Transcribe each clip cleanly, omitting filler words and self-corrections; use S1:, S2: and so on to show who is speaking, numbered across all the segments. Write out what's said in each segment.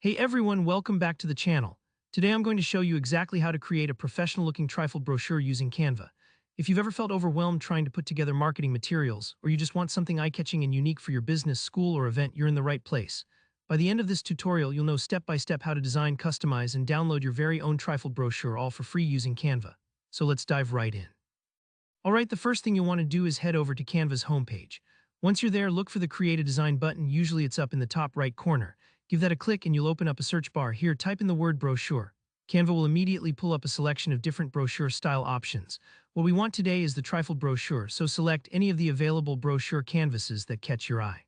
S1: Hey everyone, welcome back to the channel. Today I'm going to show you exactly how to create a professional-looking trifold brochure using Canva. If you've ever felt overwhelmed trying to put together marketing materials, or you just want something eye-catching and unique for your business, school, or event, you're in the right place. By the end of this tutorial, you'll know step-by-step how to design, customize, and download your very own trifold brochure all for free using Canva. So let's dive right in. Alright, the first thing you'll want to do is head over to Canva's homepage. Once you're there, look for the Create a Design button. Usually it's up in the top right corner. Give that a click and you'll open up a search bar. Here, type in the word brochure. Canva will immediately pull up a selection of different brochure style options. What we want today is the trifold brochure, so select any of the available brochure canvases that catch your eye.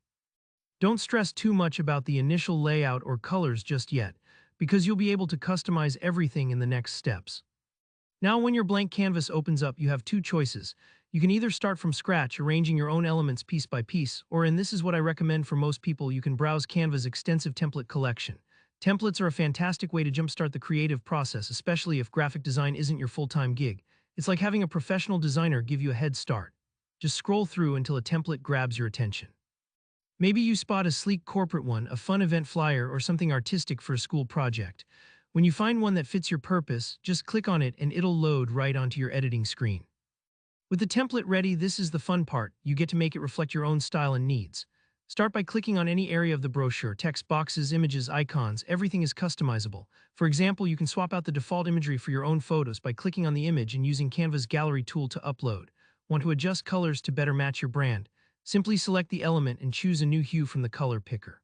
S1: Don't stress too much about the initial layout or colors just yet, because you'll be able to customize everything in the next steps. Now, when your blank canvas opens up, you have two choices. You can either start from scratch, arranging your own elements piece by piece, or, and this is what I recommend for most people, you can browse Canva's extensive template collection. Templates are a fantastic way to jumpstart the creative process, especially if graphic design isn't your full-time gig. It's like having a professional designer give you a head start. Just scroll through until a template grabs your attention. Maybe you spot a sleek corporate one, a fun event flyer, or something artistic for a school project. When you find one that fits your purpose, just click on it and it'll load right onto your editing screen. With the template ready, this is the fun part. You get to make it reflect your own style and needs. Start by clicking on any area of the brochure: text boxes, images, icons. Everything is customizable. For example, you can swap out the default imagery for your own photos by clicking on the image and using Canva's gallery tool to upload. Want to adjust colors to better match your brand? Simply select the element and choose a new hue from the color picker.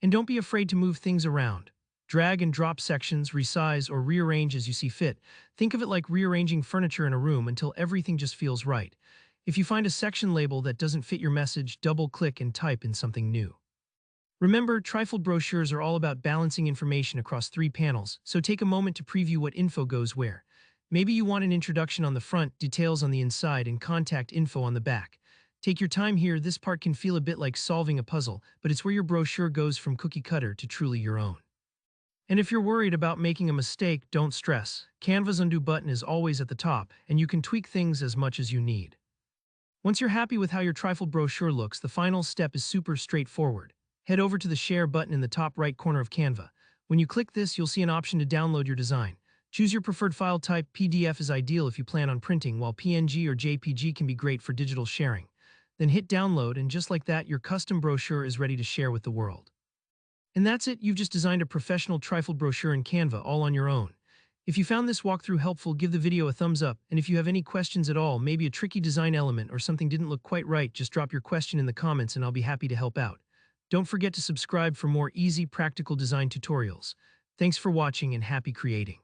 S1: And don't be afraid to move things around. Drag and drop sections, resize, or rearrange as you see fit. Think of it like rearranging furniture in a room until everything just feels right. If you find a section label that doesn't fit your message, double-click and type in something new. Remember, trifold brochures are all about balancing information across 3 panels, so take a moment to preview what info goes where. Maybe you want an introduction on the front, details on the inside, and contact info on the back. Take your time here. This part can feel a bit like solving a puzzle, but it's where your brochure goes from cookie-cutter to truly your own. And if you're worried about making a mistake, don't stress. Canva's undo button is always at the top, and you can tweak things as much as you need. Once you're happy with how your trifold brochure looks, the final step is super straightforward. Head over to the Share button in the top right corner of Canva. When you click this, you'll see an option to download your design. Choose your preferred file type. PDF is ideal if you plan on printing, while PNG or JPG can be great for digital sharing. Then hit download, and just like that, your custom brochure is ready to share with the world. And that's it, you've just designed a professional trifold brochure in Canva all on your own. If you found this walkthrough helpful, give the video a thumbs up, and if you have any questions at all, maybe a tricky design element or something didn't look quite right, just drop your question in the comments and I'll be happy to help out. Don't forget to subscribe for more easy, practical design tutorials. Thanks for watching and happy creating.